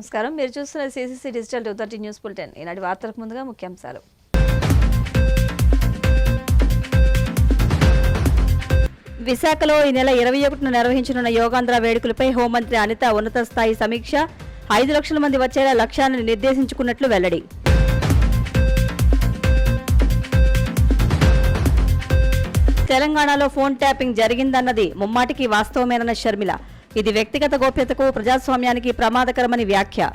నమస్కారం. మీరు చూస్తున్న సిసిసి డిజిటల్ 230 న్యూస్ బులెటిన్. ఈనాటి వార్తలకు ముందుగా ముఖ్యాంశాలు. విశాఖలో ఈ నెల 21న నిర్వహించనున్న యోగాంధ్ర వేడుకలపై హోంమంత్రి అనిత ఉన్నత స్థాయి సమీక్ష. 5 లక్షల మంది వచ్చేలా లక్ష్యాన్ని నిర్దేశించుకున్నట్లు వెల్లడి. తెలంగాణలో ఫోన్ ట్యాపింగ్ జరిగిందన్నది ముమ్మాటికి వాస్తవమేనన్న షర్మిల. ఇది వ్యక్తిగత గోప్యతకు, ప్రజాస్వామ్యానికి ప్రమాదకరమని వ్యాఖ్య.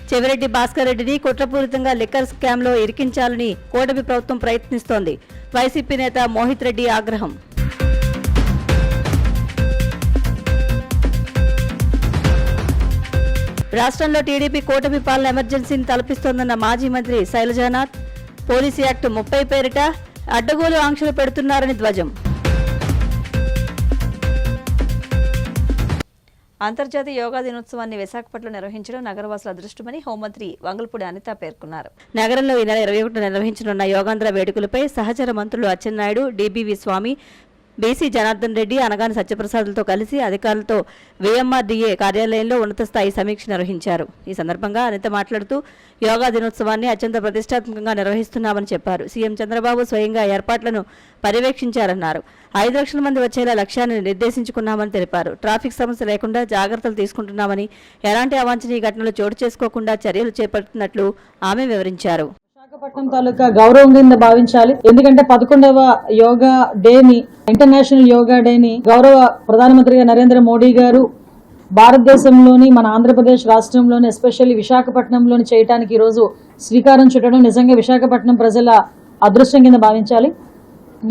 చెవిరెడ్డి భాస్కర్ రెడ్డిని కుట్రపూరితంగా లిక్కర్ స్కామ్లో ఇరికించాలని కూటమి ప్రభుత్వం ప్రయత్నిస్తోంది. వైసీపీ నేత మోహిత్ రెడ్డి ఆగ్రహం. రాష్ట్రంలో టీడీపీ కూటమి పాలన ఎమర్జెన్సీని తలపిస్తోందన్న మాజీ మంత్రి శైలజానాథ్. పోలీసు యాక్ట్ 30 పేరిట అడ్డగోలు ఆంక్షలు పెడుతున్నారని ధ్వజం. అంతర్జాతీయ యోగా దినోత్సవాన్ని విశాఖపట్నంలో నిర్వహించడం నగరవాసుల అదృష్టమని హోంమంత్రి వంగల్పూడి అనిత పేర్కొన్నారు. నగరంలో ఈ నెల 21న నిర్వహించనున్న యోగాంధ్ర వేడుకలపై సహచర మంత్రులు అచ్చెన్నాయుడు, డిబివి స్వామి, బీసీ జనార్దన్ రెడ్డి, అనగాని సత్యప్రసాద్లతో కలిసి అధికారులతో వీఎంఆర్డీఏ కార్యాలయంలో ఉన్నత స్థాయి సమీక్ష నిర్వహించారు. ఈ సందర్భంగా అనిత మాట్లాడుతూ యోగా దినోత్సవాన్ని అత్యంత ప్రతిష్టాత్మకంగా నిర్వహిస్తున్నామని చెప్పారు. సీఎం చంద్రబాబు స్వయంగా ఏర్పాట్లను పర్యవేక్షించారన్నారు. 5 లక్షల మంది వచ్చేలా లక్ష్యాన్ని నిర్దేశించుకున్నామని తెలిపారు. ట్రాఫిక్ సమస్య లేకుండా జాగ్రత్తలు తీసుకుంటున్నామని, ఎలాంటి అవాంఛనీయ ఘటనలు చోటు చేసుకోకుండా చర్యలు చేపడుతున్నట్లు ఆమె వివరించారు. విశాఖపట్నం తాలూకా గౌరవం కింద భావించాలి. ఎందుకంటే 11వ యోగా డేని, ఇంటర్నేషనల్ యోగా డేని గౌరవ ప్రధానమంత్రిగా నరేంద్ర మోడీ గారు భారతదేశంలోని, మన ఆంధ్రప్రదేశ్ రాష్ట్రంలోని, ఎస్పెషల్లీ విశాఖపట్నంలోని చేయడానికి ఈరోజు శ్రీకారం చుట్టడం నిజంగా విశాఖపట్నం ప్రజల అదృష్టం కింద భావించాలి.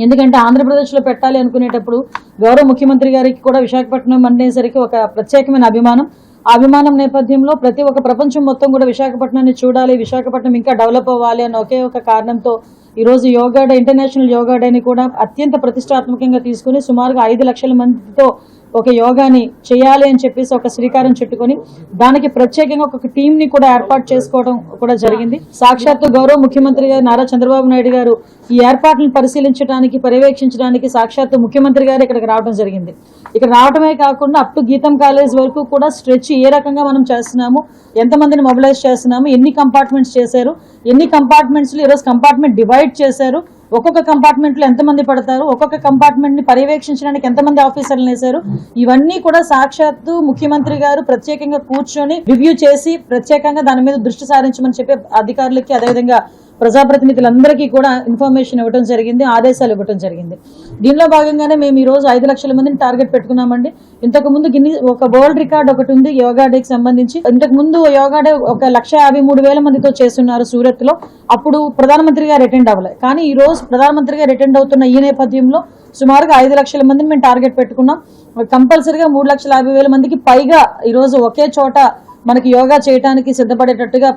ఎందుకంటే ఆంధ్రప్రదేశ్లో పెట్టాలి అనుకునేటప్పుడు గౌరవ ముఖ్యమంత్రి గారికి కూడా విశాఖపట్నం అనేసరికి ఒక ప్రత్యేకమైన అభిమానం. ఆ అభిమానం నేపథ్యంలో ప్రతి ఒక్క ప్రపంచం మొత్తం కూడా విశాఖపట్నాన్ని చూడాలి, విశాఖపట్నం ఇంకా డెవలప్ అవ్వాలి అన్న ఒకే ఒక కారణంతో ఈరోజు యోగా డే, ఇంటర్నేషనల్ యోగా డేని కూడా అత్యంత ప్రతిష్టాత్మకంగా తీసుకుని సుమారుగా 5 లక్షల మందితో ఒక యోగాని చేయాలి అని చెప్పేసి ఒక శ్రీకారం చుట్టుకొని దానికి ప్రత్యేకంగా ఒక టీం ని కూడా ఏర్పాటు చేసుకోవడం కూడా జరిగింది. సాక్షాత్తు గౌరవ ముఖ్యమంత్రి గారు నారా చంద్రబాబు నాయుడు గారు ఈ ఏర్పాట్లను పరిశీలించడానికి, పర్యవేక్షించడానికి సాక్షాత్తు ముఖ్యమంత్రి గారు ఇక్కడికి రావడం జరిగింది. ఇక్కడ రావడమే కాకుండా అప్ టు గీతం కాలేజ్ వరకు కూడా స్ట్రెచ్ ఏ రకంగా మనం చేస్తున్నాము, ఎంతమందిని మొబిలైజ్ చేస్తున్నాము, ఎన్ని కంపార్ట్మెంట్స్ చేశారు, ఎన్ని కంపార్ట్మెంట్స్ లో ఈరోజు కంపార్ట్మెంట్ డివైడ్ చేశారు, ఒక్కొక్క కంపార్ట్మెంట్ లో ఎంతమంది పడతారు, ఒక్కొక్క కంపార్ట్మెంట్ ని పర్యవేక్షించడానికి ఎంతమంది ఆఫీసర్లు వేశారు, ఇవన్నీ కూడా సాక్షాత్తు ముఖ్యమంత్రి గారు ప్రత్యేకంగా కూర్చొని రివ్యూ చేసి ప్రత్యేకంగా దాని మీద దృష్టి సారించమని చెప్పి అధికారులకి, అదేవిధంగా ప్రజాప్రతినిధులందరికీ కూడా ఇన్ఫర్మేషన్ ఇవ్వడం జరిగింది, ఆదేశాలు ఇవ్వడం జరిగింది. దీనిలో భాగంగానే మేము ఈ రోజు 5 లక్షల మందిని టార్గెట్ పెట్టుకున్నామండి. ఇంతకు ముందు ఒక వరల్డ్ రికార్డ్ ఒకటి ఉంది యోగా డేకి సంబంధించి. ఇంతకు ముందు యోగా డే 1,53,000 మందితో చేస్తున్నారు సూరత్ లో. అప్పుడు ప్రధానమంత్రి గారు అటెండ్ అవ్వలేదు. కానీ ఈ రోజు ప్రధానమంత్రి గారు అటెండ్ అవుతున్న ఈ నేపథ్యంలో సుమారుగా 5 లక్షల మందిని మేము టార్గెట్ పెట్టుకున్నాం. కంపల్సరిగా 3,50,000 మందికి పైగా ఈ రోజు ఒకే చోట మనకి యోగా చేయడానికి సిద్ధపడేటట్టుగా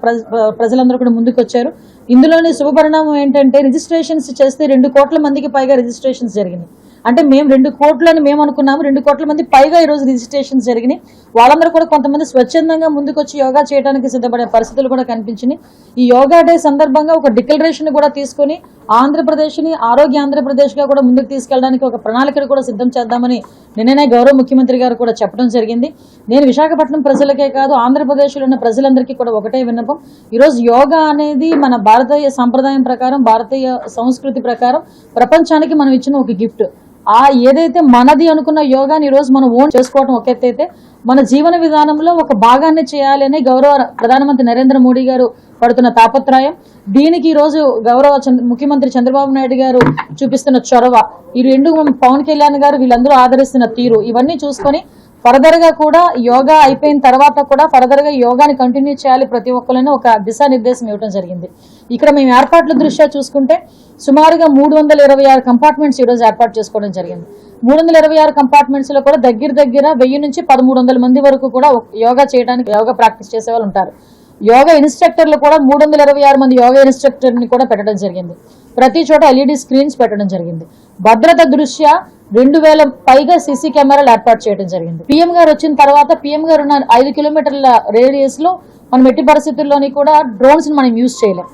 ప్రజలందరూ కూడా ముందుకు వచ్చారు. ఇందులోని శుభపరిణామం ఏంటంటే రిజిస్ట్రేషన్స్ చేస్తే 2 కోట్ల మందికి పైగా రిజిస్ట్రేషన్స్ జరిగినాయి. అంటే మేము 2 కోట్లని మేము అనుకున్నాము, 2 కోట్ల మంది పైగా ఈ రోజు రిజిస్ట్రేషన్స్ జరిగినాయి. వాళ్ళందరూ కూడా కొంతమంది స్వచ్ఛందంగా ముందుకు వచ్చి యోగా చేయడానికి సిద్ధపడే పరిస్థితులు కూడా కనిపించినాయి. ఈ యోగా డే సందర్భంగా ఒక డిక్లరేషన్ కూడా తీసుకుని ఆంధ్రప్రదేశ్ని ఆరోగ్య ఆంధ్రప్రదేశ్ గా కూడా ముందుకు తీసుకెళ్ళడానికి ఒక ప్రణాళికను కూడా సిద్ధం చేద్దామని నిన్ననే గౌరవ ముఖ్యమంత్రి గారు కూడా చెప్పడం జరిగింది. నేను విశాఖపట్నం ప్రజలకే కాదు, ఆంధ్రప్రదేశ్లో ఉన్న ప్రజలందరికీ కూడా ఒకటే విన్నపం. ఈరోజు యోగా అనేది మన భారతీయ సంప్రదాయం ప్రకారం, భారతీయ సంస్కృతి ప్రకారం ప్రపంచానికి మనం ఇచ్చిన ఒక గిఫ్ట్. ఏదైతే మనది అనుకున్న యోగాని ఈరోజు మనం ఓన్ చేసుకోవడం ఒక ఎత్తైతే, మన జీవన విధానంలో ఒక భాగాన్ని చేయాలి అని గౌరవ ప్రధానమంత్రి నరేంద్ర మోడీ గారు పడుతున్న తాపత్రయం, దీనికి ఈ రోజు గౌరవ ముఖ్యమంత్రి చంద్రబాబు నాయుడు గారు చూపిస్తున్న చొరవ, ఈ 2 పవన్ కళ్యాణ్ గారు వీళ్ళందరూ ఆదరిస్తున్న తీరు, ఇవన్నీ చూసుకొని ఫర్దర్ గా కూడా యోగా అయిపోయిన తర్వాత కూడా ఫర్దర్ గా యోగాని కంటిన్యూ చేయాలి ప్రతి ఒక్కరిని ఒక దిశానిర్దేశం ఇవ్వడం జరిగింది. ఇక్కడ మేము ఏర్పాట్ల దృష్ట్యా చూసుకుంటే సుమారుగా 326 కంపార్ట్మెంట్స్ ఈ రోజు ఏర్పాటు చేసుకోవడం జరిగింది. 326 కంపార్ట్మెంట్స్ లో కూడా దగ్గర 1000 నుంచి 1300 మంది వరకు కూడా యోగా చేయడానికి, యోగా ప్రాక్టీస్ చేసే వాళ్ళు ఉంటారు. యోగా ఇన్స్ట్రక్టర్లు కూడా 326 మంది యోగా ఇన్స్ట్రక్టర్ ని కూడా పెట్టడం జరిగింది. ప్రతి చోట ఎల్ఈడి స్క్రీన్స్ పెట్టడం జరిగింది. భద్రత దృష్ట్యా 2000 పైగా సీసీ కెమెరాలు ఏర్పాటు చేయడం జరిగింది. పీఎం గారు వచ్చిన తర్వాత పీఎం గారు ఉన్న 5 కిలోమీటర్ల రేడియస్ లో మనం ఎట్టి పరిస్థితుల్లోని కూడా డ్రోన్స్ మనం యూజ్ చేయలేం.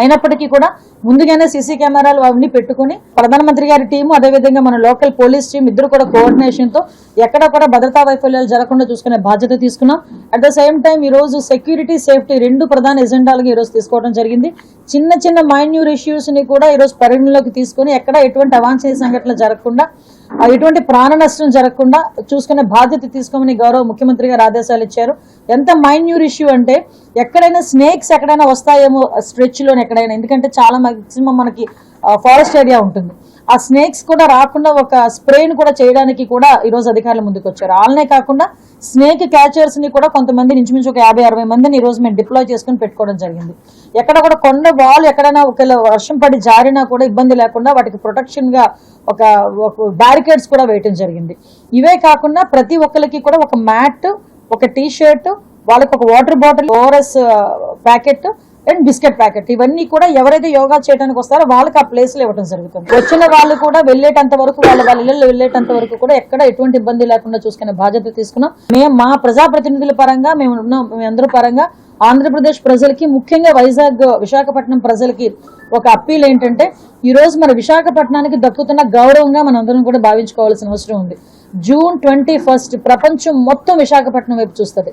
అయినప్పటికీ కూడా ముందుగానే సీసీ కెమెరాలు అవన్నీ పెట్టుకుని ప్రధానమంత్రి గారి టీము అదేవిధంగా మన లోకల్ పోలీస్ టీం ఇద్దరు కూడా కోఆర్డినేషన్ తో ఎక్కడ కూడా భద్రతా వైఫల్యాలు జరగకుండా చూసుకునే బాధ్యత తీసుకున్నాం. అట్ ద సేమ్ టైం ఈ రోజు సెక్యూరిటీ సేఫ్టీ రెండు ప్రధాన ఎజెండాలుగా ఈ రోజు తీసుకోవడం జరిగింది. చిన్న చిన్న మైన్యూర్ ఇష్యూస్ ని కూడా ఈ రోజు పరిగణలోకి తీసుకుని ఎక్కడ ఎటువంటి అవాంఛనీయ సంఘటనలు జరగకుండా ఎటువంటి ప్రాణ నష్టం జరగకుండా చూసుకునే బాధ్యత తీసుకోమని గౌరవ ముఖ్యమంత్రి గారు ఆదేశాలు ఇచ్చారు. ఎంత మైన్యూర్ ఇష్యూ అంటే ఎక్కడైనా స్నేక్స్ ఎక్కడైనా వస్తాయేమో స్ట్రెచ్ లో ఎక్కడైనా, ఎందుకంటే చాలా మాక్సిమం మనకి ఫారెస్ట్ ఏరియా ఉంటుంది. ఆ స్నేక్స్ కూడా రాకుండా ఒక స్ప్రేని కూడా చేయడానికి కూడా ఈ రోజు అధికారులు ముందుకు వచ్చారు. వాళ్ళనే కాకుండా స్నేక్ క్యాచర్స్ ని కూడా కొంతమంది ఇంచుమించు ఒక 50-60 మందిని ఈ రోజు మేము డిప్లాయ్ చేసుకుని పెట్టుకోవడం జరిగింది. ఎక్కడ కూడా కొండ వాల్ ఎక్కడైనా ఒకవేళ వర్షం పడి జారినా కూడా ఇబ్బంది లేకుండా వాటికి ప్రొటెక్షన్ గా ఒక బ్యారికేడ్స్ కూడా వేయటం జరిగింది. ఇవే కాకుండా ప్రతి ఒక్కరికి కూడా ఒక మ్యాట్, ఒక టీ షర్ట్, వాళ్ళకి ఒక water bottle, ORS packet and biscuit packet, ఇవన్నీ కూడా ఎవరైతే యోగా చేయడానికి వస్తారో వాళ్ళకి ఆ ప్లేస్ లో ఇవ్వడం జరుగుతుంది. వచ్చిన వాళ్ళు కూడా వెళ్ళేటంత వరకు వాళ్ళ ఇళ్లలో వెళ్ళేటంత వరకు కూడా ఎక్కడ ఎటువంటి ఇబ్బంది లేకుండా చూసుకునే బాధ్యత తీసుకున్నాం. మేము మా ప్రజాప్రతినిధుల పరంగా మేమందరూ పరంగా ఆంధ్రప్రదేశ్ ప్రజలకి, ముఖ్యంగా వైజాగ్ విశాఖపట్నం ప్రజలకి ఒక అప్పీల్ ఏంటంటే ఈ రోజు మన విశాఖపట్నానికి దక్కుతున్న గౌరవంగా మనం అందరం కూడా భావించుకోవాల్సిన అవసరం ఉంది. June 21 ప్రపంచం మొత్తం విశాఖపట్నం వైపు చూస్తుంది.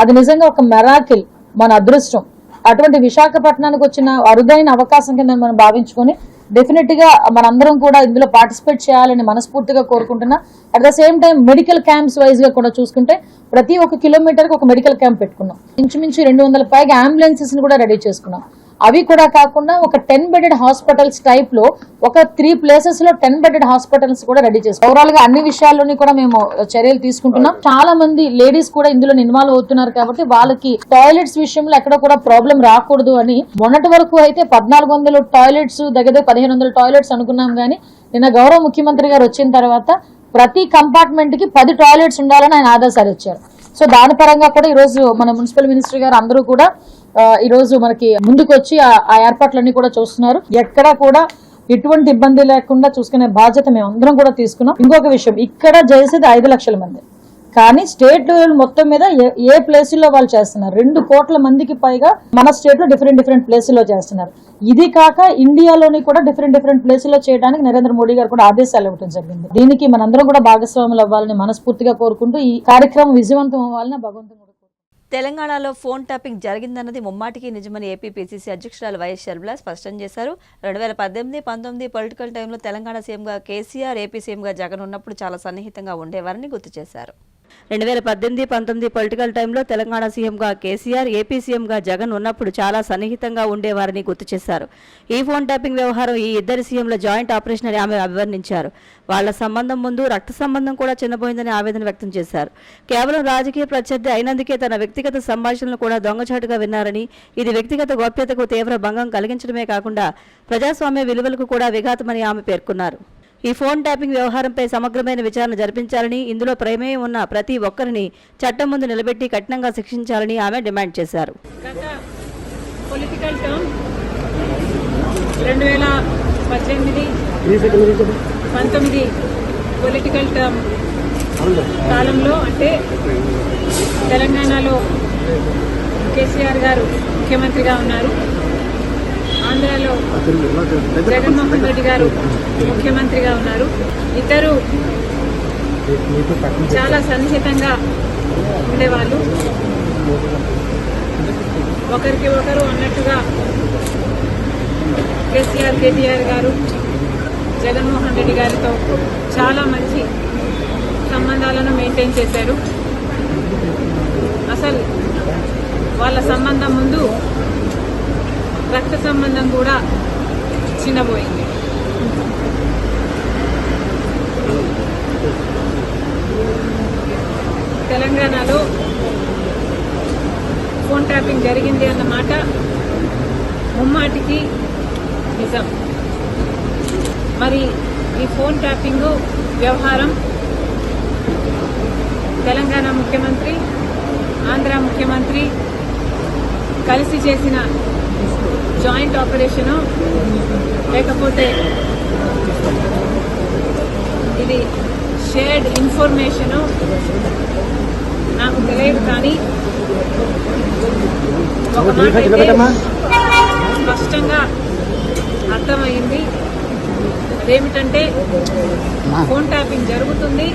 అది నిజంగా ఒక మెరాకిల్, మన అదృష్టం. అటువంటి విశాఖపట్నానికి వచ్చిన అరుదైన అవకాశం కింద మనం భావించుకొని డెఫినెట్ గా మనందరం కూడా ఇందులో పార్టిసిపేట్ చేయాలని మనస్ఫూర్తిగా కోరుకుంటున్నా. At the same time medical camps wise గా కూడా చూసుకుంటే ప్రతి 1 కిలోమీటర్ కి ఒక మెడికల్ క్యాంప్ పెట్టుకున్నాం. ఇంచుమించు 200 పైగా అంబులెన్సెస్ ని కూడా రెడీ చేసుకున్నాం. అవి కూడా కాకుండా ఒక 10 బెడెడ్ హాస్పిటల్స్ టైప్ లో ఒక 3 ప్లేసెస్ లో 10 బెడెడ్ హాస్పిటల్స్ కూడా రెడీ చేస్తాం. ఓవరాల్ గా అన్ని విషయాల్లోని కూడా మేము చర్యలు తీసుకుంటున్నాం. చాలా మంది లేడీస్ కూడా ఇందులో ఇన్వాల్వ్ అవుతున్నారు కాబట్టి వాళ్ళకి టాయిలెట్స్ విషయంలో ఎక్కడ కూడా ప్రాబ్లం రాకూడదు అని మొన్నటి వరకు అయితే 1400 టాయిలెట్స్ దగ్గర 1500 టాయిలెట్స్ అనుకున్నాం. కానీ నిన్న గౌరవ ముఖ్యమంత్రి గారు వచ్చిన తర్వాత ప్రతి కంపార్ట్మెంట్ కి 10 టాయిలెట్స్ ఉండాలని ఆయన ఆదేశాలు ఇచ్చారు. సో దాని పరంగా కూడా ఈ రోజు మన మున్సిపల్ మినిస్టర్ గారు అందరూ కూడా ఈ రోజు మనకి ముందుకు వచ్చి ఆ ఏర్పాట్లన్నీ కూడా చూస్తున్నారు. ఎక్కడ కూడా ఎటువంటి ఇబ్బంది లేకుండా చూసుకునే బాధ్యత మేము అందరం కూడా తీసుకున్నాం. ఇంకొక విషయం, ఇక్కడ చేసేది 5 లక్షల మంది, కానీ స్టేట్ లెవెల్ మొత్తం మీద ఏ ప్లేసుల్లో వాళ్ళు చేస్తున్నారు. 2 కోట్ల మందికి పైగా మన స్టేట్ లో డిఫరెంట్ ప్లేసుల్లో చేస్తున్నారు. ఇది కాక ఇండియాలోని కూడా డిఫరెంట్ ప్లేసుల్లో చేయడానికి నరేంద్ర మోడీ గారు కూడా ఆదేశాలు ఇవ్వడం జరిగింది. దీనికి మనందరం కూడా భాగస్వాములు అవ్వాలని మనస్ఫూర్తిగా కోరుకుంటూ ఈ కార్యక్రమం విజయవంతం అవ్వాలని భగవంతుడు. తెలంగాణలో ఫోన్ ట్యాపింగ్ జరిగిందన్నది ముమ్మాటికి నిజమని ఏపీ పిసిసి అధ్యక్షురాలు వైఎస్ షర్మిల స్పష్టం చేశారు. 2018-19 పొలిటికల్ టైంలో తెలంగాణ సీఎంగా కేసీఆర్, ఏపీ సీఎంగా జగన్ ఉన్నప్పుడు చాలా సన్నిహితంగా ఉండేవారని గుర్తు చేశారు. 2018-19 పొలిటికల్ టైంలో తెలంగాణ సీఎంగా కేసీఆర్, ఏపీ సీఎంగా జగన్ ఉన్నప్పుడు చాలా సన్నిహితంగా ఉండేవారని గుర్తు చేశారు. ఈ ఫోన్ ట్యాపింగ్ వ్యవహారం ఈ ఇద్దరి సీఎంల జాయింట్ ఆపరేషన్ అని ఆమె అభివర్ణించారు. వాళ్ల సంబంధం ముందు రక్త సంబంధం కూడా చిన్నపోయిందని ఆవేదన వ్యక్తం చేశారు. కేవలం రాజకీయ ప్రత్యర్థి అయినందుకే తన వ్యక్తిగత సంభాషణలు కూడా దొంగచాటుగా విన్నారని, ఇది వ్యక్తిగత గోప్యతకు తీవ్ర భంగం కలిగించడమే కాకుండా ప్రజాస్వామ్య విలువలకు కూడా విఘాతమని ఆమె పేర్కొన్నారు. ఈ ఫోన్ ట్యాపింగ్ వ్యవహారంపై సమగ్రమైన విచారణ జరిపించాలని, ఇందులో ప్రమేయం ఉన్న ప్రతి ఒక్కరిని చట్టం ముందు నిలబెట్టి కఠినంగా శిక్షించాలని ఆమె డిమాండ్ చేశారు. గత పొలిటికల్ టర్మ్ 2018-19 పొలిటికల్ టర్మ్ కాలంలో, అంటే తెలంగాణలో కేసీఆర్ గారు ముఖ్యమంత్రిగా ఉన్నారు, ఆంధ్రాలో జగన్మోహన్ రెడ్డి గారు ముఖ్యమంత్రిగా ఉన్నారు. ఇద్దరు చాలా సన్నిహితంగా ఉండేవాళ్ళు. ఒకరికి ఒకరు అన్నట్టుగా కేసీఆర్, కేటీఆర్ గారు జగన్మోహన్ రెడ్డి గారితో చాలా మంచి సంబంధాలను మెయింటైన్ చేశారు. అసలు వాళ్ళ సంబంధం ముందు రక్త సంబంధం కూడా చిన్నపోయింది. తెలంగాణలో ఫోన్ ట్యాపింగ్ జరిగింది అన్నమాట ముమ్మాటికి నిజం. మరి ఈ ఫోన్ ట్యాపింగ్ వ్యవహారం తెలంగాణ ముఖ్యమంత్రి, ఆంధ్ర ముఖ్యమంత్రి కలిసి చేసిన జాయింట్ ఆపరేషను లేకపోతే ఇది షేర్డ్ ఇన్ఫర్మేషను నాకు తెలియదు. కానీ ఒక మాట అయితే స్పష్టంగా అర్థమైంది. అదేమిటంటే ఫోన్ ట్యాపింగ్ జరుగుతుంది.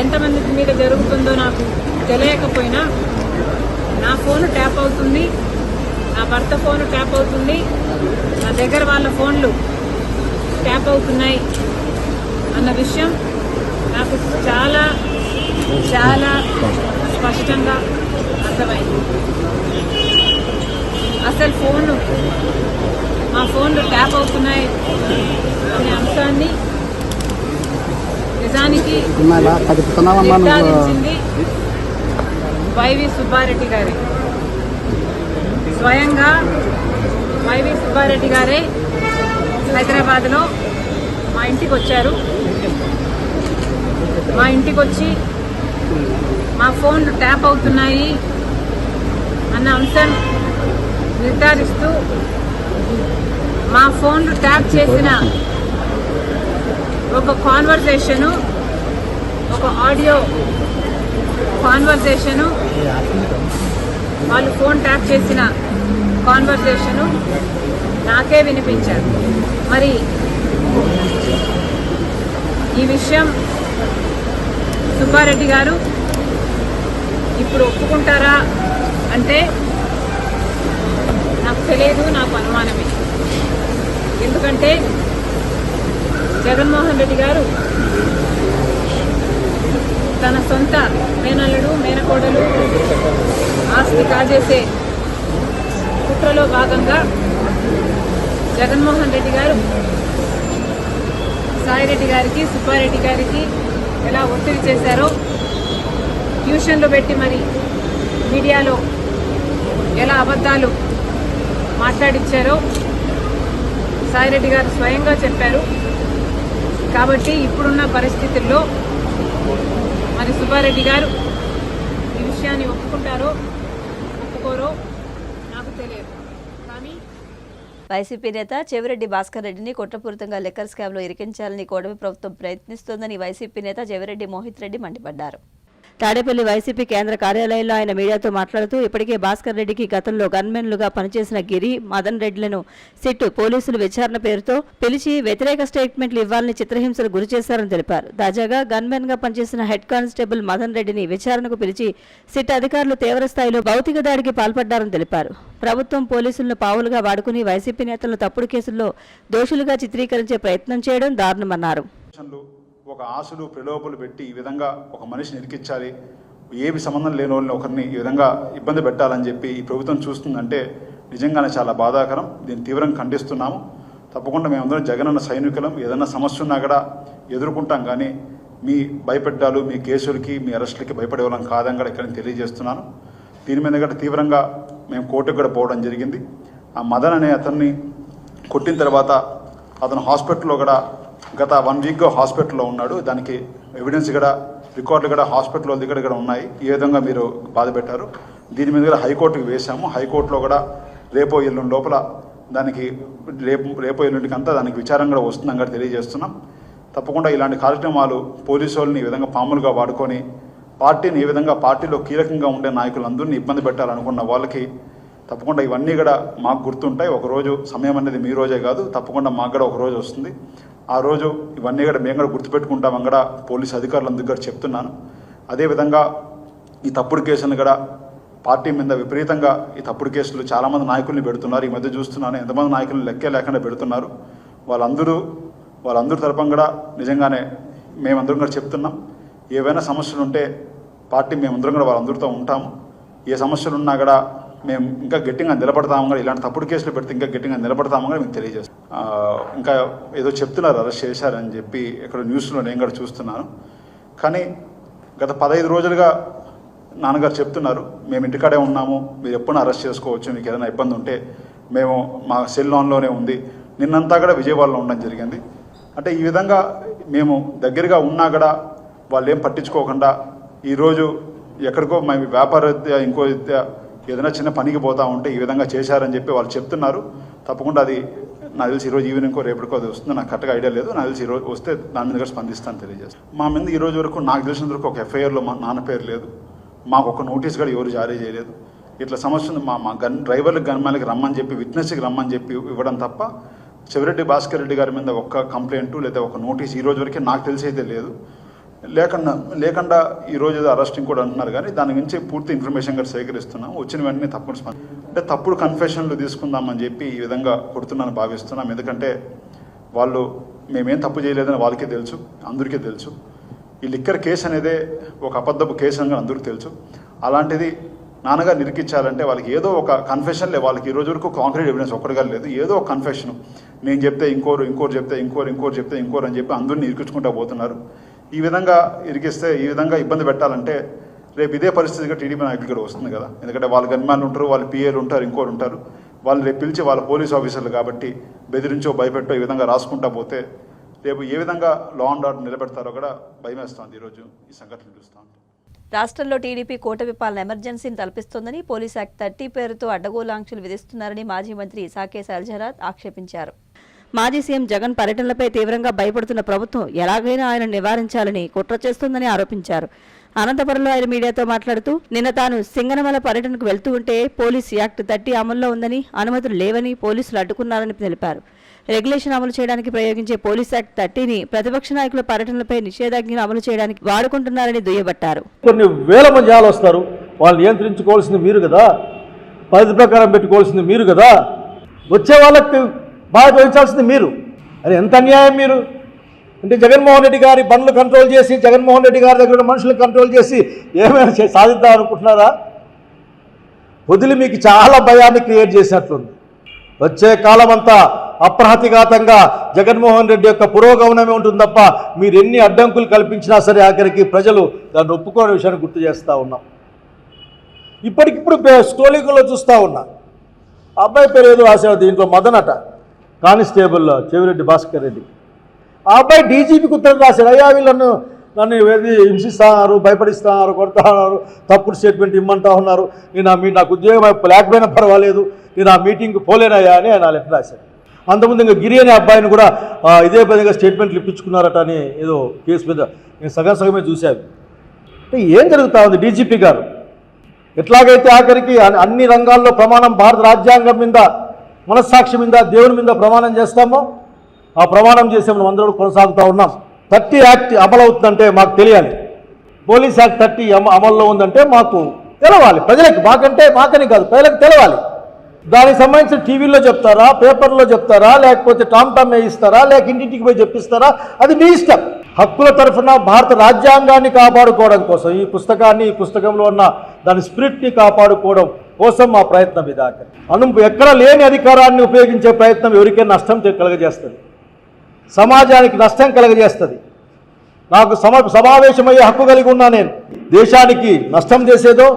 ఎంతమంది మీద జరుగుతుందో నాకు తెలియకపోయినా నా ఫోన్ ట్యాప్ అవుతుంది, నా భర్త ఫోన్ ట్యాప్ అవుతుంది, నా దగ్గర వాళ్ళ ఫోన్లు ట్యాప్ అవుతున్నాయి అన్న విషయం నాకు చాలా చాలా స్పష్టంగా అర్థమైంది. అసలు మా ఫోన్లు ట్యాప్ అవుతున్నాయి అనే అంశాన్ని నిజానికి నిర్ధారించింది వైవి సుబ్బారెడ్డి గారే. స్వయంగా వైవి సుబ్బారెడ్డి గారే హైదరాబాద్లో మా ఇంటికి వచ్చారు. మా ఇంటికి వచ్చి మా ఫోన్లు ట్యాప్ అవుతున్నాయి అన్న అంశం నిర్ధారిస్తూ మా ఫోన్లు ట్యాప్ చేసిన ఒక కాన్వర్సేషను, ఒక ఆడియో కాన్వర్సేషను, వాళ్ళు ఫోన్ ట్యాప్ చేసిన కాన్వర్సేషను నాకే వినిపించారు. మరి ఈ విషయం సుబ్బారెడ్డి గారు ఇప్పుడు ఒప్పుకుంటారా అంటే నాకు తెలియదు, నాకు అనుమానమే. ఎందుకంటే జగన్మోహన్ రెడ్డి గారు తన సొంత మేనల్లుడు మేనకోడలు ఆస్తి కాజేసే కుట్రలో భాగంగా జగన్మోహన్ రెడ్డి గారు సాయిరెడ్డి గారికి, సుబ్బారెడ్డి గారికి ఎలా ఒత్తిడి చేశారో, ట్యూషన్లు పెట్టి మరి మీడియాలో ఎలా అబద్ధాలు మాట్లాడించారో సాయిరెడ్డి గారు స్వయంగా చెప్పారు. కాబట్టి ఇప్పుడున్న పరిస్థితుల్లో మరి సుబ్బారెడ్డి గారు ఈ విషయాన్ని ఒప్పుకుంటారో ఒప్పుకోరో నాకు తెలియదు. కానీ వైసీపీ నేత చెవిరెడ్డి భాస్కర్ రెడ్డిని కుట్రపూరితంగా లిక్కర్ స్కామ్ లో ఇరికించాలని కూటమి ప్రభుత్వం ప్రయత్నిస్తోందని వైసీపీ నేత చెవిరెడ్డి మోహిత్ రెడ్డి మండిపడ్డారు. తాడేపల్లి వైసీపీ కేంద్ర కార్యాలయంలో ఆయన మీడియాతో మాట్లాడుతూ ఇప్పటికే భాస్కర్ రెడ్డికి గతంలో గన్మెన్లుగా పనిచేసిన గిరి, మదన్ రెడ్డిలను సిట్టు పోలీసులు విచారణ పేరుతో పిలిచి వ్యతిరేక స్టేట్మెంట్లు ఇవ్వాలని చిత్రహింసలు గురి చేశారని తెలిపారు. తాజాగా గన్మెన్ గా పనిచేసిన హెడ్ కానిస్టేబుల్ మదన్ రెడ్డిని విచారణకు పిలిచి సిట్ అధికారులు తీవ్రస్థాయిలో భౌతిక దాడికి పాల్పడ్డారని తెలిపారు. ప్రభుత్వం పోలీసులను పావులుగా వాడుకుని వైసీపీ నేతలను తప్పుడు కేసుల్లో దోషులుగా చిత్రీకరించే ప్రయత్నం చేయడం దారుణమన్నారు. ఒక ఆశలు ప్రలోభాలు పెట్టి ఈ విధంగా ఒక మనిషిని ఇరికించాలి, ఏమి సంబంధం లేని వాళ్ళని ఒకరిని ఈ విధంగా ఇబ్బంది పెట్టాలని చెప్పి ఈ ప్రభుత్వం చూస్తుందంటే నిజంగానే చాలా బాధాకరం. దీన్ని తీవ్రంగా ఖండిస్తున్నాము. తప్పకుండా మేమందరం జగనన్న సైనికులం. ఏదైనా సమస్య ఉన్నా కూడా ఎదుర్కొంటాం, కానీ మీ భయపెట్టాలు, మీ కేసులకి, మీ అరెస్టులకి భయపడే వాళ్ళం కాదని కూడా ఇక్కడ తెలియజేస్తున్నాను. దీని మీద కూడా తీవ్రంగా మేము కోర్టుకు కూడా పోవడం జరిగింది. ఆ మదన్ అనే అతన్ని కొట్టిన తర్వాత అతను హాస్పిటల్లో కూడా గత 1 వీక్గా హాస్పిటల్లో ఉన్నాడు. దానికి ఎవిడెన్స్ కూడా, రికార్డులు కూడా హాస్పిటల్లో దగ్గర కూడా ఉన్నాయి. ఈ విధంగా మీరు బాధ పెట్టారు. దీని మీద కూడా హైకోర్టుకు వేశాము. హైకోర్టులో కూడా రేపో ఎల్లుండి లోపల దానికి రేపో ఎల్లుండికి అంతా దానికి విచారం కూడా వస్తుందని కూడా తెలియజేస్తున్నాం. తప్పకుండా ఇలాంటి కార్యక్రమాలు పోలీసు వాళ్ళని ఈ విధంగా పాములుగా వాడుకొని పార్టీని ఈ విధంగా పార్టీలో కీలకంగా ఉండే నాయకులందరినీ ఇబ్బంది పెట్టాలనుకున్న వాళ్ళకి తప్పకుండా ఇవన్నీ కూడా మాకు గుర్తుంటాయి. ఒకరోజు సమయం అనేది మీ రోజే కాదు, తప్పకుండా మాకు కూడా ఒక రోజు వస్తుంది. ఆ రోజు ఇవన్నీ కూడా మేము కూడా గుర్తుపెట్టుకుంటామని కూడా పోలీసు అధికారులందరికీ కూడా చెప్తున్నాను. అదేవిధంగా ఈ తప్పుడు కేసులను కూడా పార్టీ మీద విపరీతంగా ఈ తప్పుడు కేసులు చాలామంది నాయకుల్ని పెడుతున్నారు. ఈ మధ్య చూస్తున్నాను ఎంతమంది నాయకులను లెక్కే లేకుండా పెడుతున్నారు. వాళ్ళందరూ తరపున కూడా నిజంగానే మేమందరం కూడా చెప్తున్నాం. ఏవైనా సమస్యలు ఉంటే పార్టీ మేమందరం కూడా వాళ్ళందరితో ఉంటాము. ఏ సమస్యలు ఉన్నా కూడా మేము ఇంకా గట్టిగా నిలబడతాము కూడా, ఇలాంటి తప్పుడు కేసులు పెడితే ఇంకా గట్టిగా నిలబడతాము కూడా మీకు తెలియజేస్తాం. ఇంకా ఏదో చెప్తున్నారు అరెస్ట్ చేశారని చెప్పి ఇక్కడ న్యూస్లో నేను కూడా చూస్తున్నాను. కానీ గత 15 రోజులుగా నాన్నగారు చెప్తున్నారు మేము ఇంటికాడే ఉన్నాము, మీరు ఎప్పుడు అరెస్ట్ చేసుకోవచ్చు, మీకు ఏదైనా ఇబ్బంది ఉంటే మేము మా సెల్ ఆన్లోనే ఉంది. నిన్నంతా కూడా విజయవాడలో ఉండడం జరిగింది. అంటే ఈ విధంగా మేము దగ్గరగా ఉన్నా కూడా వాళ్ళు ఏం పట్టించుకోకుండా ఈరోజు ఎక్కడికో మేము వ్యాపారరీత్యా ఇంకో రీత్యా ఏదైనా చిన్న పనికి పోతా ఉంటే ఈ విధంగా చేశారని చెప్పి వాళ్ళు చెప్తున్నారు. తప్పకుండా అది నాకు తెలిసి ఈరోజు ఈవినింగ్కో రేపటికో అది వస్తుంది, నాకు కరెక్ట్గా ఐడియా లేదు. నాకు తెలిసి ఈరోజు వస్తే దాని మీద కూడా స్పందిస్తాను తెలియజేస్తాను. మా మీద ఈరోజు వరకు నాకు తెలిసినంత వరకు ఒక ఎఫ్ఐఆర్లో మా నాన్న పేరు లేదు, మాకు ఒక నోటీస్ కూడా ఎవరు జారీ చేయలేదు. ఇట్లా సమస్య ఉంది, మా డ్రైవర్లకు గన్మ్యాన్కి రమ్మని చెప్పి విట్నెస్కి రమ్మని చెప్పి ఇవ్వడం తప్ప చెవిరెడ్డి భాస్కర్ రెడ్డి గారి మీద ఒక్క కంప్లైంట్ లేదా ఒక నోటీస్ ఈ రోజు వరకు నాకు తెలిసైతే లేదు. లేకుండా ఈరోజు ఏదో అరెస్టింగ్ కూడా అంటున్నారు, కానీ దాని గురించి పూర్తి ఇన్ఫర్మేషన్ కూడా సేకరిస్తున్నాం. వచ్చిన వెంటనే అంటే తప్పుడు కన్ఫెషన్లు తీసుకుందామని చెప్పి ఈ విధంగా కొడుతున్నాను భావిస్తున్నాం. ఎందుకంటే వాళ్ళు మేమేం తప్పు చేయలేదని వాళ్ళకే తెలుసు, అందరికీ తెలుసు. ఈ లిక్కర్ కేసు అనేదే ఒక అబద్ధపు కేసు అని అందరికీ తెలుసు. అలాంటిది నాన్నగా నిరికించాలంటే వాళ్ళకి ఏదో ఒక కన్ఫెషన్ వాళ్ళకి ఈ రోజు వరకు కాంక్రీట్ ఎవిడెన్స్ ఒక్కటిగా లేదు. ఏదో ఒక కన్ఫెషన్, నేను చెప్తే ఇంకోరు చెప్తే ఇంకోరు అని చెప్పి అందరిని ఇరికించుకుంటూ పోతున్నారు. ఈ విధంగా ఇరికిస్తే, ఈ విధంగా ఇబ్బంది పెట్టాలంటే రేపు ఇదే పరిస్థితిగా టీడీపీ నాయకులు కూడా వస్తుంది కదా. ఎందుకంటే వాళ్ళ గన్మ్యాన్లు ఉంటారు, వాళ్ళ పిఏలు ఉంటారు, ఇంకోరు ఉంటారు. వాళ్ళు రేపు పిలిచి వాళ్ళ పోలీస్ ఆఫీసర్లు కాబట్టి బెదిరించో భయపెట్టో ఈ విధంగా రాసుకుంటా పోతే రేపు ఏ విధంగా లా అండ్ ఆర్డర్ నిలబెడతారో కూడా భయమేస్తుంది ఈరోజు ఈ సంఘటనలు చూస్తూ ఉంటాం. రాష్ట్రంలో టీడీపీ కూటమి పాలన ఎమర్జెన్సీని తలపిస్తోందని, పోలీస్ యాక్ట్ 30 పేరుతో అడ్డగోలాంక్షలు విధిస్తున్నారని మాజీ మంత్రి సాకే శైలజనాథ్ ఆక్షేపించారు. మాజీ సీఎం జగన్ పర్యటనలపై తీవ్రంగా భయపడుతున్న ప్రభుత్వం ఎలాగైనా ఆయన నివారించాలని కుట్ర చేస్తోందని ఆరోపించారు. అనంతపురంలో ఆయన మీడియాతో మాట్లాడుతూ, నిన్న తాను సింగనమల పర్యటనకు వెళ్తూ ఉంటే పోలీస్ యాక్ట్ 30 అమల్లో ఉందని, అనుమతులు లేవని పోలీసులు అడ్డుకున్నారని తెలిపారు. రెగ్యులేషన్ అమలు చేయడానికి ప్రయోగించే పోలీస్ యాక్ట్ 30ని ప్రతిపక్ష నాయకుల పర్యటనలపై నిషేధాజ్ఞను అమలు చేయడానికి వాడుకుంటున్నారని దుయ్యబట్టారు. కొన్ని వేల మంది జనాలు వస్తారు, వాళ్ళు నియంత్రించుకోవాల్సింది మీరు కదా, పద్ధతి ప్రకారం పెట్టుకోవాల్సింది మీరు కదా, వచ్చే వాళ్ళకి బాగా వహించాల్సింది మీరు. అది ఎంత అన్యాయం మీరు అంటే, జగన్మోహన్ రెడ్డి గారి బండ్లు కంట్రోల్ చేసి, జగన్మోహన్ రెడ్డి గారి దగ్గర ఉన్న మనుషులు కంట్రోల్ చేసి ఏమైనా సాధిద్దాం అనుకుంటున్నారా? వదిలి మీకు చాలా భయాన్ని క్రియేట్ చేసినట్లుంది. వచ్చే కాలం అంతా అప్రహతిఘాతంగా జగన్మోహన్ రెడ్డి యొక్క పురోగమనమే ఉంటుంది తప్ప మీరు ఎన్ని అడ్డంకులు కల్పించినా సరే ఆఖరికి ప్రజలు దాన్ని ఒప్పుకోని విషయాన్ని గుర్తు చేస్తూ ఉన్నాం. ఇప్పటికిప్పుడు స్టోలింగ్లో చూస్తూ ఉన్నా, అబ్బాయి పేరు ఏదో రాశాడు దీంట్లో, మదన్ అట, కానిస్టేబుల్ చెవిరెడ్డి భాస్కర్ రెడ్డి. ఆ అబ్బాయి డీజీపీకి ఉత్తరం రాశాడు, అయ్యా వీళ్ళను నన్ను హింసిస్తున్నారు, భయపడిస్తున్నారు, కొడుతున్నారు, తప్పుడు స్టేట్మెంట్ ఇమ్మంటా ఉన్నారు, నాకు ఉద్యోగం లేకపోయినా పర్వాలేదు, నేను ఆ మీటింగ్కి పోలేనయ్యా అని ఆయన లెటర్ రాశాడు. అంతకుముందు ఇంకా గిరి అనే అబ్బాయిని కూడా ఇదే విధంగా స్టేట్మెంట్లు ఇప్పించుకున్నారట అని ఏదో కేసు మీద నేను సగమే చూశాను. అంటే ఏం జరుగుతూ ఉంది? డీజీపీ గారు ఎట్లాగైతే ఆఖరికి అన్ని రంగాల్లో ప్రమాణం, భారత రాజ్యాంగం మీద, మనస్సాక్షి మీద, దేవుని మీద ప్రమాణం చేస్తామో ఆ ప్రమాణం చేసే మనం అందరూ కొనసాగుతూ ఉన్నాం. 30 యాక్ట్ అమలు అవుతుందంటే మాకు తెలియాలి, పోలీస్ యాక్ట్ 30 అమల్లో ఉందంటే మాకు తెలవాలి, ప్రజలకి, మాకని కాదు ప్రజలకు తెలవాలి. దానికి సంబంధించిన టీవీలో చెప్తారా, పేపర్లో చెప్తారా, లేకపోతే టామ్ వేయిస్తారా, లేక ఇంటింటికి పోయి చెప్పిస్తారా, అది మీ ఇష్టం. హక్కుల తరఫున భారత రాజ్యాంగాన్ని కాపాడుకోవడం కోసం, ఈ పుస్తకంలో ఉన్న దాని స్పిరిట్ని కాపాడుకోవడం కోసం మా ప్రయత్నం ఇదాక. ఎక్కడ లేని అధికారాన్ని ఉపయోగించే ప్రయత్నం ఎవరికైనా నష్టం కలగజేస్తుంది, సమాజానికి నష్టం కలగజేస్తుంది. నాకు సమావేశమయ్యే హక్కు కలిగి ఉన్నా నేను, దేశానికి నష్టం చేసేదో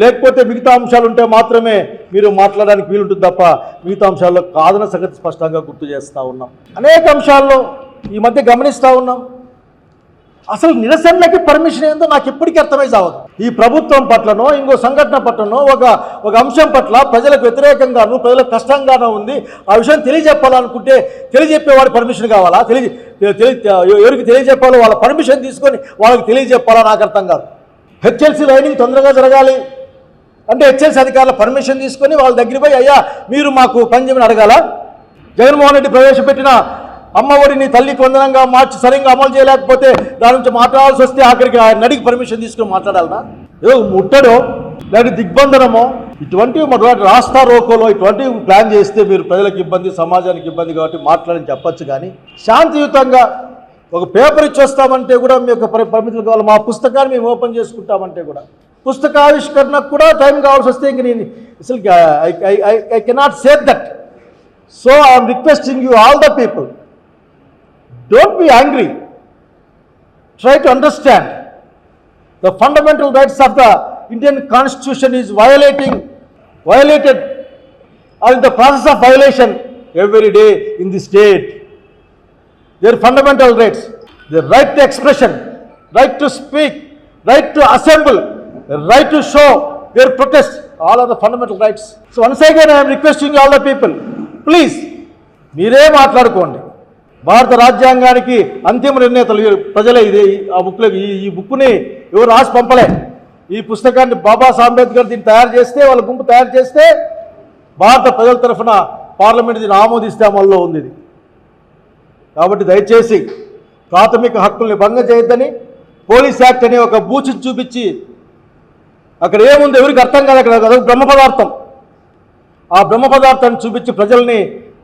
లేకపోతే మిగతా అంశాలు ఉంటే మాత్రమే మీరు మాట్లాడడానికి వీలుంటుంది తప్ప మిగతా అంశాల్లో కాదన్న సంగతి స్పష్టంగా గుర్తు చేస్తూ ఉన్నాం. అనేక అంశాల్లో ఈ మధ్య గమనిస్తూ ఉన్నాం. అసలు నిరసనలకి పర్మిషన్ ఏందో నాకు ఎప్పటికీ అర్థమై సావదు. ఈ ప్రభుత్వం పట్లనో, ఇంకో సంఘటన పట్లనో, ఒక అంశం పట్ల ప్రజలకు వ్యతిరేకంగాను, ప్రజలకు కష్టంగానో ఉంది, ఆ విషయం తెలియజెప్పాలనుకుంటే తెలియజెప్పేవాడు పర్మిషన్ కావాలా? ఎవరికి తెలియజెప్పాలో వాళ్ళ పర్మిషన్ తీసుకొని వాళ్ళకి తెలియజెప్పాలా? నాకు అర్థం కాదు. హెచ్ఎల్సీ లైనింగ్ తొందరగా జరగాలి అంటే హెచ్ఎల్సీ అధికారుల పర్మిషన్ తీసుకొని వాళ్ళ దగ్గర పోయి, అయ్యా మీరు మాకు పని చేయమని అడగాల? జగన్మోహన్ రెడ్డి ప్రవేశపెట్టిన అమ్మఒడిని తల్లికి వందనంగా మార్చి సరిగ్గా అమలు చేయలేకపోతే దాని నుంచి మాట్లాడాల్సి వస్తే ఆఖరికి ఆయన అడిగి పర్మిషన్ తీసుకుని మాట్లాడాలనా? ఏదో ముట్టడో లేకపోతే దిగ్బంధనమో, ఇటువంటి రాస్తా రోకోలో ఇటువంటివి ప్లాన్ చేస్తే మీరు ప్రజలకు ఇబ్బంది, సమాజానికి ఇబ్బంది కాబట్టి మాట్లాడని చెప్పచ్చు. కానీ శాంతియుతంగా ఒక పేపర్ ఇచ్చొస్తామంటే కూడా మీ యొక్క పరిమితులు కావాలి, మా పుస్తకాన్ని మేము ఓపెన్ చేసుకుంటామంటే కూడా, పుస్తకావిష్కరణకు కూడా టైం కావాల్సి వస్తే ఇంక నేను అసలు I cannot say that. So I'm requesting you all the people, don't be angry, try to understand the fundamental rights of the Indian Constitution is violated or in the process of violation every day in the state. Their fundamental rights, their right to expression, right to speak, right to assemble, the right to show their protest, all are the fundamental rights. So once again I am requesting all the people, please మీరే మాట్లాడుకోండి. భారత రాజ్యాంగానికి అంతిమ నిర్ణేతలు ప్రజలే. ఈ బుక్ని ఎవరు రాసి పంపలే, ఈ పుస్తకాన్ని బాబాసాహెబ్ అంబేద్కర్ దీన్ని తయారు చేస్తే, వాళ్ళ గుంపు తయారు చేస్తే భారత ప్రజల తరఫున పార్లమెంట్ దీన్ని ఆమోదిస్తే అమల్లో ఉంది ఇది. కాబట్టి దయచేసి ప్రాథమిక హక్కుల్ని భంగం చేయొద్దని పోలీస్ యాక్ట్ అనే ఒక బూచిని చూపించి అక్కడ ఏముంది ఎవరికి అర్థం కాదు. అక్కడ అదొక బ్రహ్మ పదార్థం. ఆ బ్రహ్మ పదార్థాన్ని చూపించి ప్రజల్ని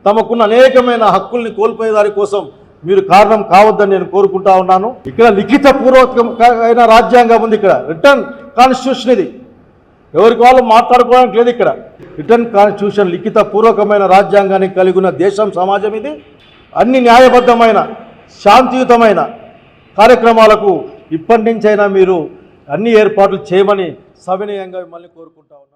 తమకున్న అనేకమైన హక్కుల్ని కోల్పోయే దాని కోసం మీరు కారణం కావద్దని నేను కోరుకుంటా ఉన్నాను. ఇక్కడ లిఖిత పూర్వకమైన రాజ్యాంగం ఉంది. ఇక్కడ రిటర్న్ కాన్స్టిట్యూషన్ ఇది. ఎవరికి వాళ్ళు మాట్లాడుకోవడానికి లేదు. ఇక్కడ రిటర్న్ కాన్స్టిట్యూషన్ లిఖిత పూర్వకమైన రాజ్యాంగాన్ని కలిగి ఉన్న దేశం, సమాజం ఇది. అన్ని న్యాయబద్ధమైన శాంతియుతమైన కార్యక్రమాలకు ఇప్పటి నుంచైనా మీరు అన్ని ఏర్పాట్లు చేయమని సవినయంగా మిమ్మల్ని కోరుకుంటా ఉన్నాను.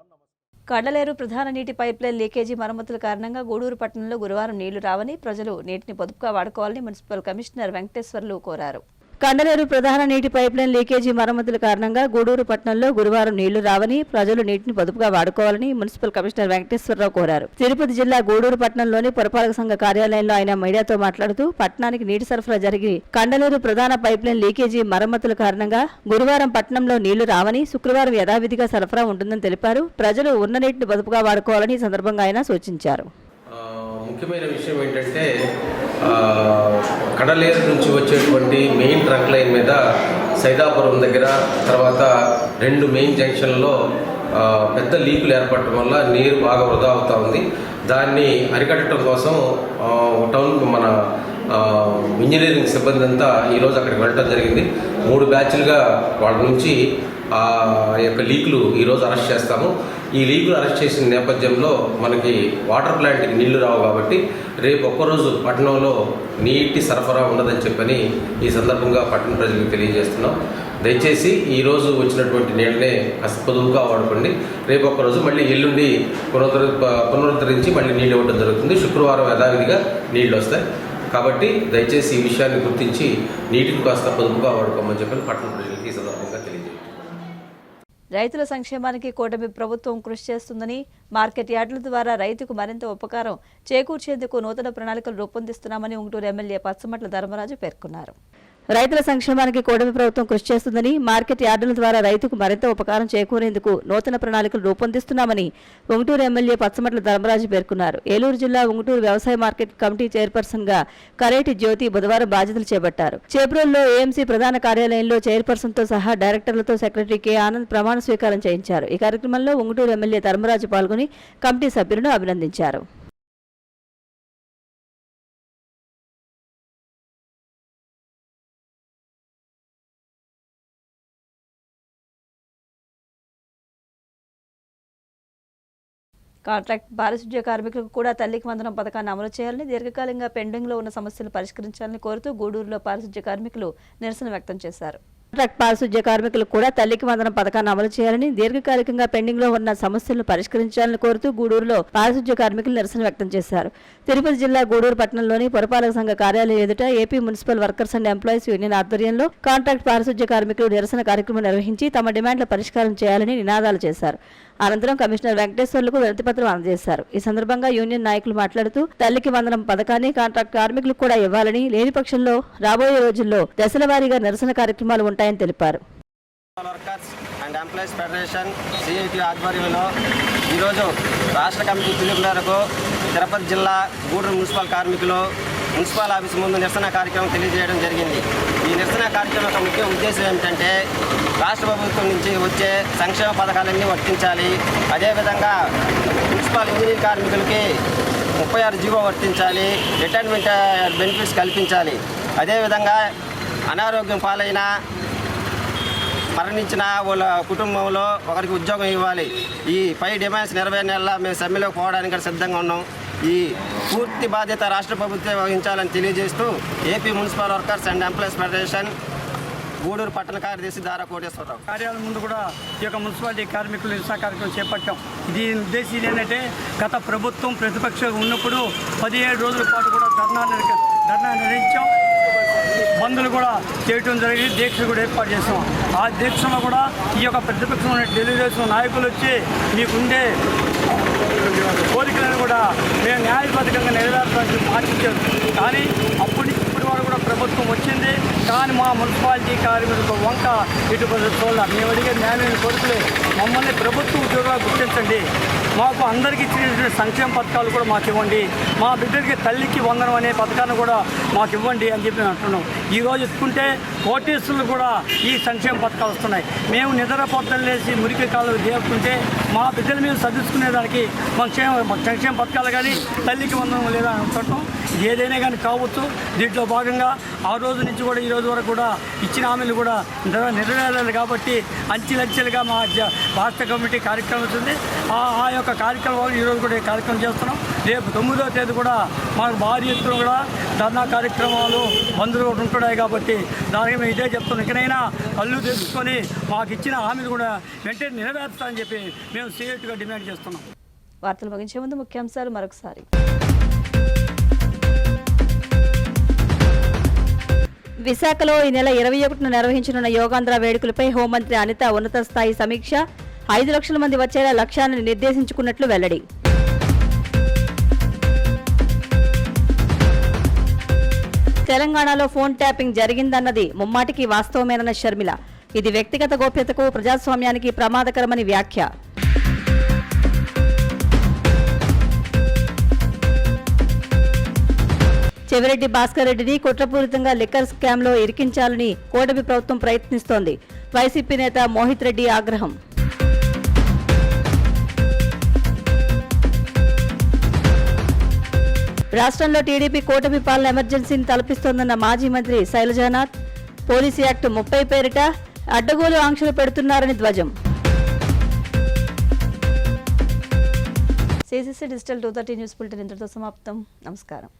కడలేరు ప్రధాన నీటి పైప్లైన్ లీకేజీ మరమ్మతుల కారణంగా గూడూరు పట్టణంలో గురువారం నీళ్లు రావని, ప్రజలు నీటిని పొదుపుగా వాడుకోవాలని మున్సిపల్ కమిషనర్ వెంకటేశ్వర్లు కోరారు. కండలేరు ప్రధాన నీటి పైప్లైన్ లీకేజీ మరమ్మతుల కారణంగా గూడూరు పట్టణంలో గురువారం నీళ్లు రావని, ప్రజలు నీటిని పొదుపుగా వాడుకోవాలని మున్సిపల్ కమిషనర్ వెంకటేశ్వరరావు కోరారు. తిరుపతి జిల్లా గూడూరు పట్టణంలోని పురపాలక సంఘ కార్యాలయంలో ఆయన మీడియాతో మాట్లాడుతూ, పట్టణానికి నీటి సరఫరా జరిగి కండలేరు ప్రధాన పైప్లైన్ లీకేజీ మరమ్మతుల కారణంగా గురువారం పట్టణంలో నీళ్లు రావని, శుక్రవారం యథావిధిగా సరఫరా ఉంటుందని తెలిపారు. ప్రజలు ఉన్న నీటిని పొదుపుగా వాడుకోవాలని ఈ సందర్భంగా ఆయన సూచించారు. ముఖ్యమైన విషయం ఏంటంటే, కడలేరు నుంచి వచ్చేటువంటి మెయిన్ ట్రంక్ లైన్ మీద సైదాపురం దగ్గర, తర్వాత 2 మెయిన్ జంక్షన్లలో పెద్ద లీకులు ఏర్పడటం వల్ల నీరు బాగా వృధా అవుతూ ఉంది. దాన్ని అరికట్టడం కోసం టౌన్ మన ఇంజనీరింగ్ సిబ్బంది అంతా ఈరోజు అక్కడికి వెళ్ళడం జరిగింది. 3 బ్యాచ్లుగా వాళ్ళ నుంచి ఆ యొక్క లీకులు ఈరోజు అరెస్ట్ చేస్తాము. ఈ లీకులు అరెస్ట్ చేసిన నేపథ్యంలో మనకి వాటర్ ప్లాంట్కి నీళ్లు రావు కాబట్టి రేపు ఒక్కరోజు పట్టణంలో నీటి సరఫరా ఉండదని చెప్పని ఈ సందర్భంగా పట్టణ ప్రజలకు తెలియజేస్తున్నాం. దయచేసి ఈరోజు వచ్చినటువంటి నీళ్ళనే కాస్త పొదుపుగా వాడుకోండి. రేపు ఒక్కరోజు మళ్ళీ ఎల్లుండి పునరుద్ధరించి మళ్ళీ నీళ్ళు ఇవ్వడం జరుగుతుంది. శుక్రవారం యథావిధిగా నీళ్ళు వస్తాయి. కాబట్టి దయచేసి ఈ విషయాన్ని గుర్తించి నీటిని కాస్త పొదుపుగా వాడుకోమని చెప్పని పట్టణ ప్రజలకు ఈ సందర్భంగా తెలియజేయండి. రైతుల సంక్షేమానికి కూటమి ప్రభుత్వం కృషి చేస్తుందని, మార్కెట్ యార్డుల ద్వారా రైతుకు మరింత ఉపకారం చేకూర్చేందుకు నూతన ప్రణాళికలు రూపొందిస్తున్నామని ఉంగుటూరు ఎమ్మెల్యే పచ్చమట్ల ధర్మరాజు పేర్కొన్నారు. రైతుల సంక్షేమానికి కూటమి ప్రభుత్వం కృషి చేస్తుందని, మార్కెట్ యార్డుల ద్వారా రైతుకు మరింత ఉపకారం చేకూరేందుకు నూతన ప్రణాళికలు రూపొందిస్తున్నామని ఉంగుటూరు ఎమ్మెల్యే పచ్చమట్ల ధర్మరాజు పేర్కొన్నారు. ఏలూరు జిల్లా ఉంగుటూరు వ్యవసాయ మార్కెట్ కమిటీ చైర్పర్సన్ గా కరేటి జ్యోతి బుధవారం బాధ్యతలు చేపట్టారు. చేబ్రోల్లో ఏఎంసీ ప్రధాన కార్యాలయంలో చైర్పర్సన్ తో సహా డైరెక్టర్లతో సెక్రటరీ కె ఆనంద్ ప్రమాణ స్వీకారం చేయించారు. ఈ కార్యక్రమంలో ఉంగుటూరు ఎమ్మెల్యే ధర్మరాజు పాల్గొని కమిటీ సభ్యులను అభినందించారు. కాంట్రాక్ట్ పారిశుధ్య కార్మికులకు కూడా తల్లికి వందనం పథకాన్ని అమలు చేయాలని, దీర్ఘకాలంగా పెండింగ్లో ఉన్న సమస్యలు పరిష్కరించాలని కోరుతూ గూడూరులో పారిశుధ్య కార్మికులు నిరసన వ్యక్తం చేశారు. కాంట్రాక్ట్ పారిశుధ్య కార్మికులకు కూడా తల్లికి వందనం పథకాన్ని అమలు చేయాలని, దీర్ఘకాలికంగా పెండింగ్ లో ఉన్న సమస్యలను పరిష్కరించాలని కోరుతూ గూడూరులో పారిశుధ్య కార్మికులు నిరసన వ్యక్తం చేశారు. తిరుపతి జిల్లా గూడూరు పట్టణంలోని పురపాలక సంఘ కార్యాలయం ఎదుట AP municipal workers and employees union ఆధ్వర్యంలో కాంట్రాక్ట్ పారిశుధ్య కార్మికులు నిరసన కార్యక్రమం నిర్వహించి తమ డిమాండ్ల పరిష్కారం చేయాలని నినాదాలు చేశారు. అనంతరం కమిషనర్ వెంకటేశ్వర్లకు వినతిపత్రం అందజేశారు. ఈ సందర్భంగా యూనియన్ నాయకులు మాట్లాడుతూ, తల్లికి వందనం పథకాన్ని కాంట్రాక్ట్ కార్మికులకు కూడా ఇవ్వాలని, లేని పక్షంలో రాబోయే రోజుల్లో దశల వారీగా నిరసన కార్యక్రమాలు ఉంటాయని తెలిపారు. Workers and employees federation CIT ఆధ్వర్యంలో ఈరోజు రాష్ట్ర కమిటీ పిలుపు మేరకు తిరుపతి జిల్లా గూడూరు మున్సిపల్ కార్మికులు మున్సిపల్ ఆఫీస్ ముందు నిరసన కార్యక్రమం తెలియజేయడం జరిగింది. ఈ నిరసన కార్యక్రమం యొక్క ముఖ్య ఉద్దేశం ఏమిటంటే, రాష్ట్ర ప్రభుత్వం నుంచి వచ్చే సంక్షేమ పథకాలన్నీ వర్తించాలి. అదేవిధంగా మున్సిపల్ ఇంజనీరింగ్ కార్మికులకి 36 జీవో వర్తించాలి. రిటైర్మెంట్ బెనిఫిట్స్ కల్పించాలి. అదేవిధంగా అనారోగ్యం పాలైన మరణించిన వాళ్ళ కుటుంబంలో ఒకరికి ఉద్యోగం ఇవ్వాలి. ఈ 5 డిమాండ్స్ నెరవేరేలా మేము సమ్మెలోకి పోవడానికి సిద్ధంగా ఉన్నాం. ఈ పూర్తి బాధ్యత రాష్ట్ర ప్రభుత్వం వహించాలని తెలియజేస్తూ AP municipal workers and employees federation Gudur పట్టణ కార్యదర్శి దారా కోటేశ్వరరావు కార్యాలయం ముందు కూడా ఈ యొక్క మున్సిపాలిటీ కార్మికులు నిరసన కార్యక్రమం చేపట్టాం. దీని ఉద్దేశం ఏంటంటే, గత ప్రభుత్వం ప్రతిపక్షం ఉన్నప్పుడు 17 రోజుల పాటు కూడా ధర్నా నిర్వహించాం. బంధులు కూడా చేయటం జరిగింది. దీక్ష కూడా ఏర్పాటు చేస్తాం. ఆ దీక్షలో కూడా ఈ యొక్క ప్రతిపక్షం తెలుగుదేశం నాయకులు వచ్చి మీకుండే కోరికలను కూడా మేము న్యాయబద్ధంగా నెరవేర్చాలని ఆశించారు. కానీ ఇప్పటి వరకు కూడా ప్రభుత్వం వచ్చింది, కానీ మా మున్సిపాలిటీ కార్మికులకు వంక ఇటు చూడాలి. మేము అడిగే న్యాయమైన కోరికలే, మమ్మల్ని ప్రభుత్వ ఉద్యోగాలు గుర్తించండి, మాకు అందరికీ ఇచ్చినటువంటి సంక్షేమ పథకాలు కూడా మాకు ఇవ్వండి, మా బిడ్డలకి తల్లికి వందనం అనే పథకాన్ని కూడా మాకు ఇవ్వండి అని చెప్పి మేము అంటున్నాం. ఈరోజు ఎత్తుకుంటే కోటీసులు కూడా ఈ సంక్షేమ పథకాలు వస్తున్నాయి. మేము నిద్ర పొద్దున లేచి మురికి కాళ్ళు దేవుకుంటే మా బిడ్డల మీద చదువుకునేదానికి సంక్షేమ పథకాలు కానీ తల్లికి వందనం లేదా అనుకుంటాం. ఏదైనా కానీ కావచ్చు. దీంట్లో భాగంగా ఆ రోజు నుంచి కూడా ఈ రోజు వరకు కూడా ఇచ్చిన హామీలు కూడా నెరవేరాలి కాబట్టి అంచెలంచెలుగా మా రాష్ట్ర కమిటీ కార్యక్రమం ఉంటుంది. ఆ యొక్క కార్యక్రమం ఈరోజు కూడా కార్యక్రమం చేస్తున్నాం. రేపు 9వ తేదీ కూడా మాకు భారీ ఎత్తున కూడా ధర్నా కార్యక్రమాలు బంధువులు కూడా ఉంటున్నాయి కాబట్టి దానికి మేము ఇదే చెప్తున్నాం. ఇకనైనా కళ్ళు తెచ్చుకొని మాకు ఇచ్చిన హామీలు కూడా వెంటనే నెరవేర్చాలని చెప్పి మేము సీరియస్గా డిమాండ్ చేస్తున్నాం. వార్తలు ముగించే ముందు ముఖ్యాంశాలు మరొకసారి. విశాఖలో ఈ నెల 21న నిర్వహించనున్న యోగాంధ్ర వేడుకలపై హోంమంత్రి అనిత ఉన్నత స్థాయి సమీక్ష. 5 లక్షల మంది వచ్చేలా లక్ష్యాన్ని నిర్దేశించుకున్నట్లు వెల్లడి. తెలంగాణలో ఫోన్ ట్యాపింగ్ జరిగిందన్నది ముమ్మాటికి వాస్తవమేనన్న షర్మిల. ఇది వ్యక్తిగత గోప్యతకు, ప్రజాస్వామ్యానికి ప్రమాదకరమని వ్యాఖ్య. చెవిరెడ్డి భాస్కర్ రెడ్డిని కుట్రపూరితంగా లిక్కర్ స్కామ్లో ఇరికించాలని కూటమి ప్రభుత్వం ప్రయత్నిస్తోంది. వైసీపీ నేత మోహిత్ రెడ్డి ఆగ్రహం. రాష్ట్రంలో టీడీపీ కూటమి పాలన ఎమర్జెన్సీని తలపిస్తోందన్న మాజీ మంత్రి శైలజానాథ్. పోలీసు యాక్ట్ 30 పేరిట అడ్డగోలు ఆంక్షలు పెడుతున్నారని ధ్వజం. CCC డిజిటల్ 230 న్యూస్ బులెటిన్ ఇంతటితో సమాప్తం. నమస్కారం.